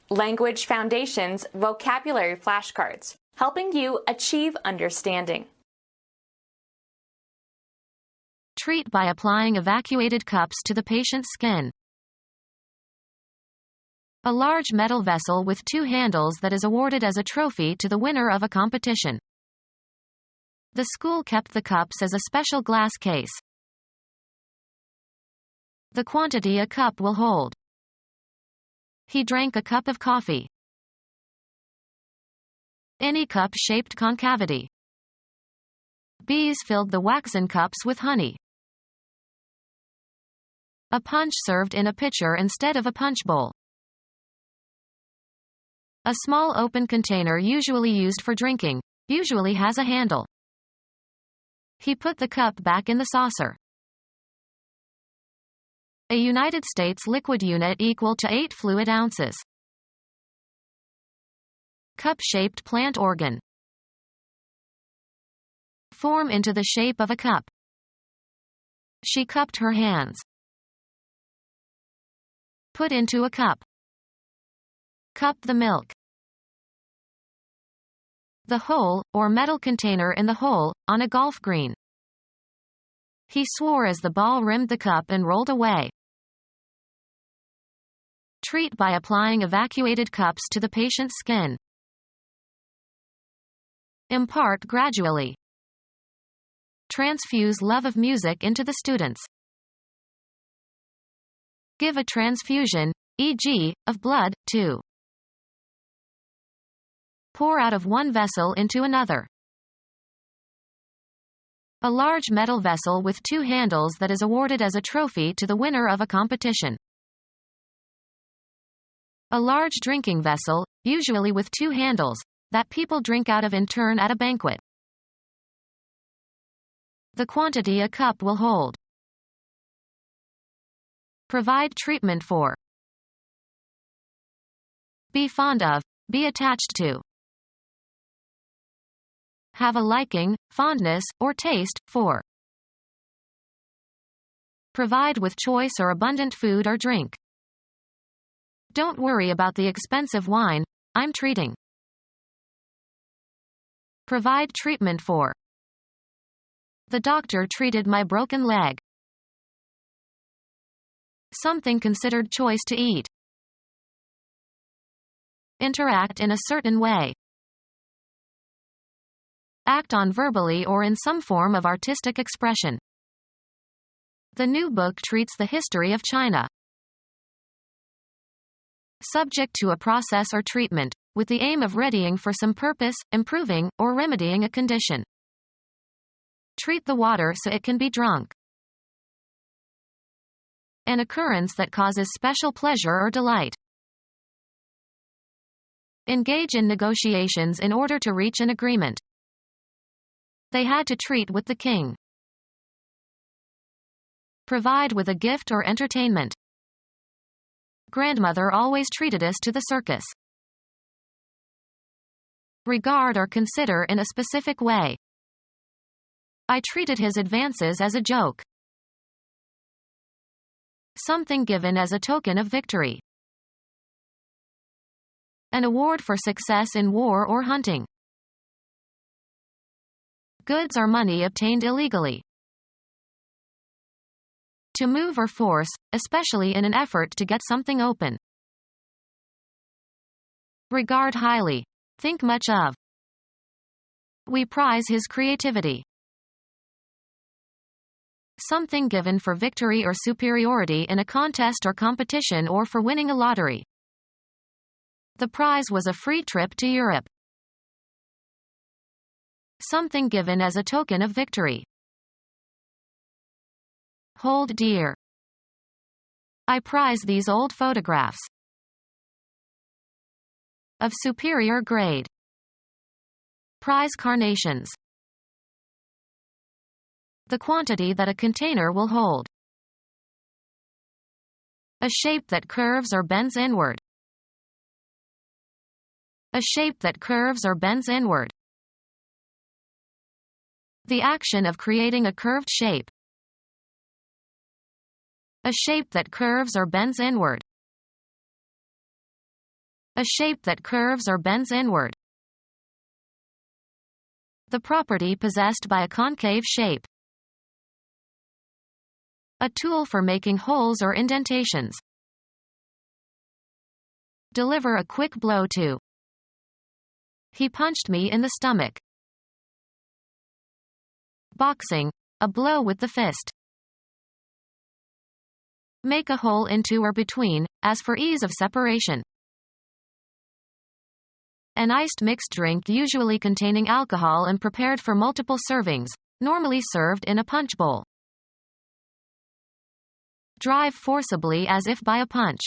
Language Foundations Vocabulary Flashcards, helping you achieve understanding. Treat by applying evacuated cups to the patient's skin. A large metal vessel with two handles that is awarded as a trophy to the winner of a competition. The school kept the cups as a special glass case. The quantity a cup will hold. He drank a cup of coffee. Any cup-shaped concavity. Bees filled the waxen cups with honey. A punch served in a pitcher instead of a punch bowl. A small open container usually used for drinking, usually has a handle. He put the cup back in the saucer. A United States liquid unit equal to 8 fluid ounces. Cup-shaped plant organ. Form into the shape of a cup. She cupped her hands. Put into a cup. Cup the milk. The hole, or metal container in the hole, on a golf green. He swore as the ball rimmed the cup and rolled away. Treat by applying evacuated cups to the patient's skin. Impart gradually. Transfuse love of music into the students. Give a transfusion, e.g., of blood, to. Pour out of one vessel into another. A large metal vessel with two handles that is awarded as a trophy to the winner of a competition. A large drinking vessel, usually with two handles, that people drink out of in turn at a banquet. The quantity a cup will hold. Provide treatment for. Be fond of, be attached to. Have a liking, fondness, or taste, for. Provide with choice or abundant food or drink. Don't worry about the expensive wine, I'm treating. Provide treatment for. The doctor treated my broken leg. Something considered choice to eat. Interact in a certain way. Act on verbally or in some form of artistic expression. The new book treats the history of China. Subject to a process or treatment, with the aim of readying for some purpose, improving, or remedying a condition. Treat the water so it can be drunk. An occurrence that causes special pleasure or delight. Engage in negotiations in order to reach an agreement. They had to treat with the king. Provide with a gift or entertainment. Grandmother always treated us to the circus. Regard or consider in a specific way. I treated his advances as a joke. Something given as a token of victory. An award for success in war or hunting. Goods or money obtained illegally. To move or force, especially in an effort to get something open. Regard highly. Think much of. We prize his creativity. Something given for victory or superiority in a contest or competition or for winning a lottery. The prize was a free trip to Europe. Something given as a token of victory. Hold dear. I prize these old photographs. Of superior grade. Prize carnations. The quantity that a container will hold. A shape that curves or bends inward. A shape that curves or bends inward. The action of creating a curved shape. A shape that curves or bends inward. A shape that curves or bends inward. The property possessed by a concave shape. A tool for making holes or indentations. Deliver a quick blow to. He punched me in the stomach. Boxing, a blow with the fist. Make a hole into or between, as for ease of separation. An iced mixed drink usually containing alcohol and prepared for multiple servings, normally served in a punch bowl. Drive forcibly as if by a punch.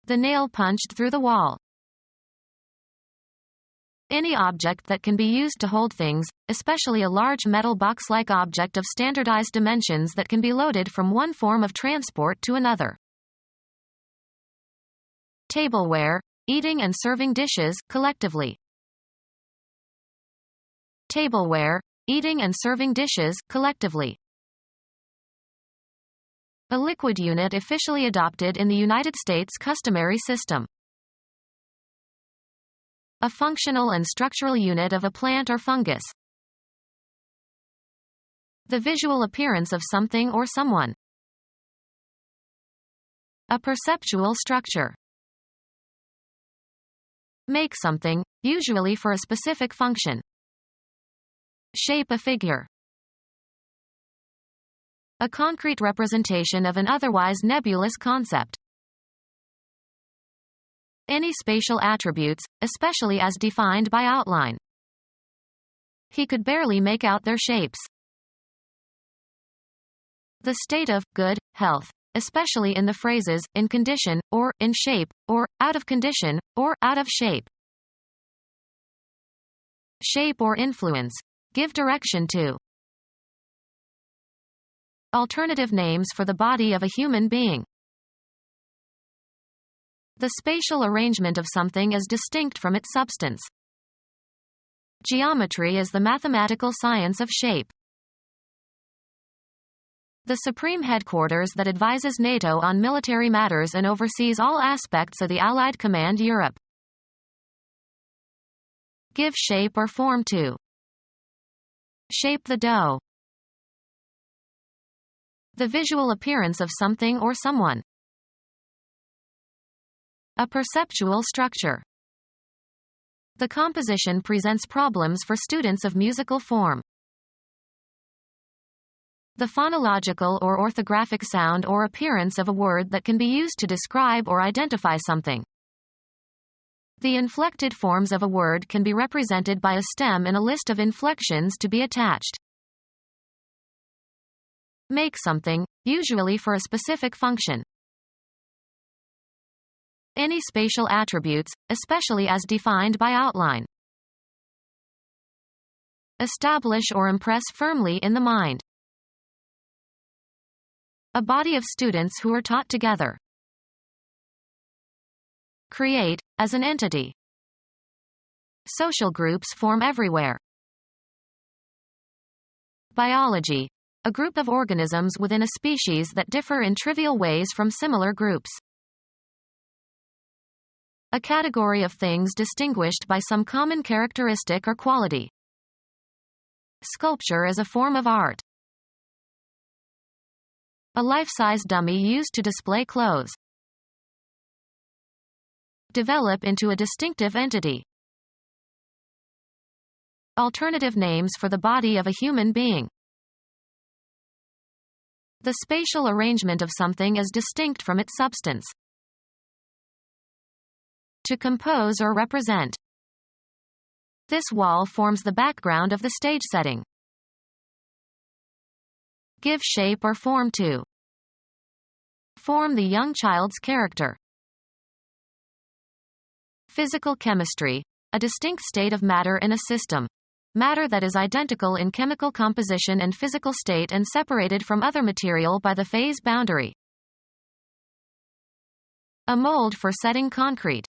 The nail punched through the wall. Any object that can be used to hold things, especially a large metal box-like object of standardized dimensions that can be loaded from one form of transport to another. Tableware, eating and serving dishes, collectively. Tableware, eating and serving dishes, collectively. A liquid unit officially adopted in the United States customary system. A functional and structural unit of a plant or fungus. The visual appearance of something or someone. A perceptual structure. Make something, usually for a specific function. Shape a figure. A concrete representation of an otherwise nebulous concept. Any spatial attributes, especially as defined by outline. He could barely make out their shapes. The state of good health, especially in the phrases in condition, or in shape, or out of condition, or out of shape. Shape or influence. Give direction to. Alternative names for the body of a human being. The spatial arrangement of something is distinct from its substance. Geometry is the mathematical science of shape. The supreme headquarters that advises NATO on military matters and oversees all aspects of the Allied Command Europe. Give shape or form to. Shape the dough. The visual appearance of something or someone. A perceptual structure. The composition presents problems for students of musical form. The phonological or orthographic sound or appearance of a word that can be used to describe or identify something. The inflected forms of a word can be represented by a stem in a list of inflections to be attached. Make something, usually for a specific function. Any spatial attributes, especially as defined by outline. Establish or impress firmly in the mind. A body of students who are taught together. Create, as an entity. Social groups form everywhere. Biology. A group of organisms within a species that differ in trivial ways from similar groups. A category of things distinguished by some common characteristic or quality. Sculpture is a form of art. A life-size dummy used to display clothes. Develop into a distinctive entity. Alternative names for the body of a human being. The spatial arrangement of something is distinct from its substance. To compose or represent. This wall forms the background of the stage setting. Give shape or form to. Form the young child's character. Physical chemistry. A distinct state of matter in a system. Matter that is identical in chemical composition and physical state and separated from other material by the phase boundary. A mold for setting concrete.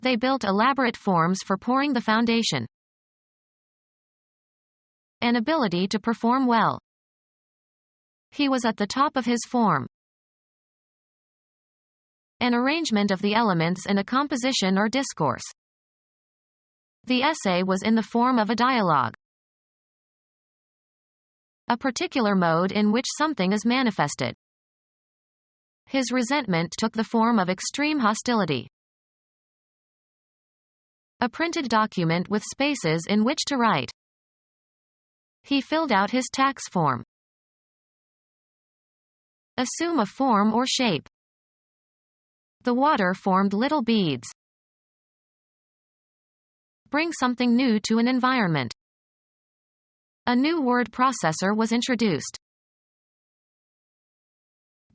They built elaborate forms for pouring the foundation. An ability to perform well. He was at the top of his form. An arrangement of the elements in a composition or discourse. The essay was in the form of a dialogue. A particular mode in which something is manifested. His resentment took the form of extreme hostility. A printed document with spaces in which to write. He filled out his tax form. Assume a form or shape. The water formed little beads. Bring something new to an environment. A new word processor was introduced.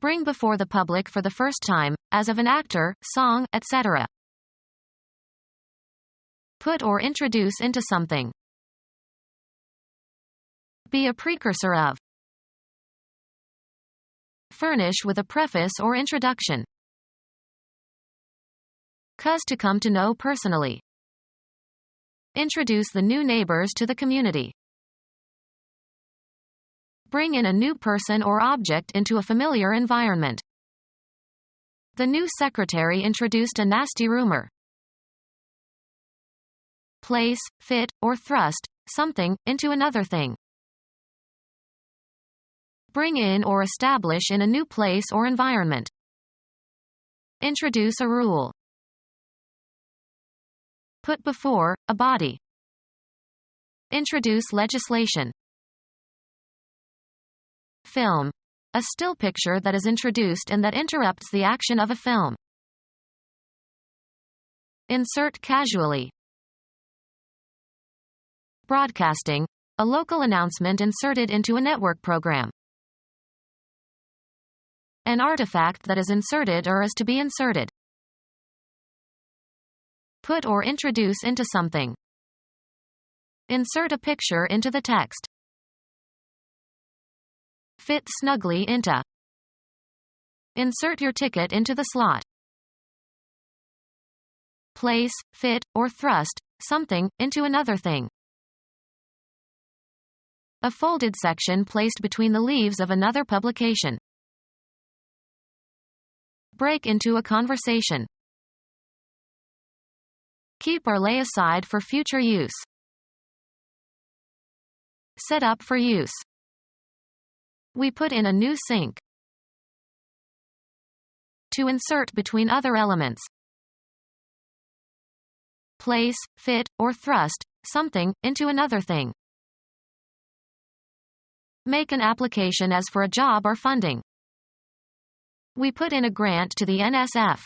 Bring before the public for the first time, as of an actor, song, etc. Put or introduce into something. Be a precursor of. Furnish with a preface or introduction. Cause to come to know personally. Introduce the new neighbors to the community. Bring in a new person or object into a familiar environment. The new secretary introduced a nasty rumor. Place, fit, or thrust something into another thing. Bring in or establish in a new place or environment. Introduce a rule. Put before a body. Introduce legislation. Film. A still picture that is introduced and that interrupts the action of a film. Insert casually. Broadcasting. A local announcement inserted into a network program. An artifact that is inserted or is to be inserted. Put or introduce into something. Insert a picture into the text. Fit snugly into. Insert your ticket into the slot. Place, fit, or thrust something into another thing. A folded section placed between the leaves of another publication. Break into a conversation. Keep or lay aside for future use. Set up for use. We put in a new sink. To insert between other elements. Place, fit, or thrust something into another thing. Make an application as for a job or funding. We put in a grant to the NSF.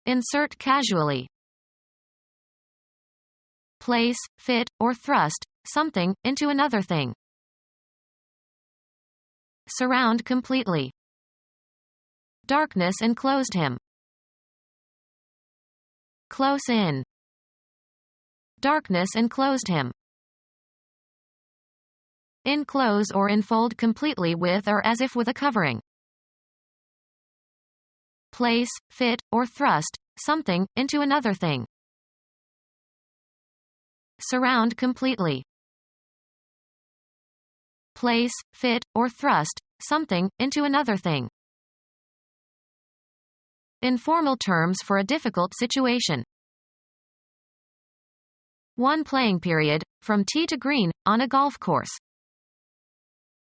Insert casually. Place, fit, or thrust something into another thing. Surround completely. Darkness enclosed him. Close in. Darkness enclosed him. Inclose or enfold completely with or as if with a covering. Place, fit, or thrust something into another thing. Surround completely. Place, fit, or thrust something into another thing. Informal terms for a difficult situation. 1 playing period, from tee to green, on a golf course.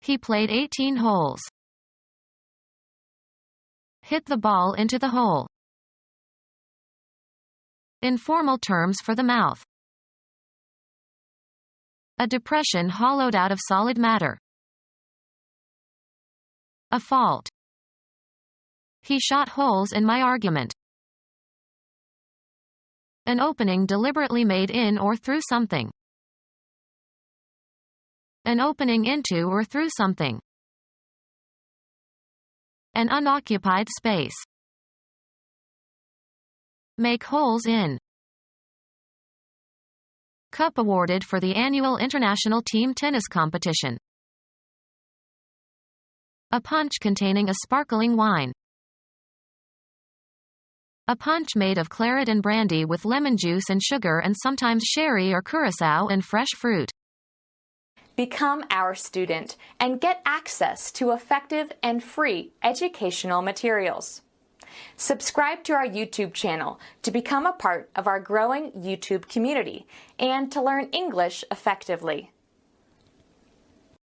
He played 18 holes. Hit the ball into the hole. Informal terms for the mouth. A depression hollowed out of solid matter. A fault. He shot holes in my argument. An opening deliberately made in or through something. An opening into or through something. An unoccupied space. Make holes in. Cup awarded for the annual international team tennis competition. A punch containing a sparkling wine. A punch made of claret and brandy with lemon juice and sugar and sometimes sherry or curacao and fresh fruit. Become our student and get access to effective and free educational materials. Subscribe to our YouTube channel to become a part of our growing YouTube community and to learn English effectively.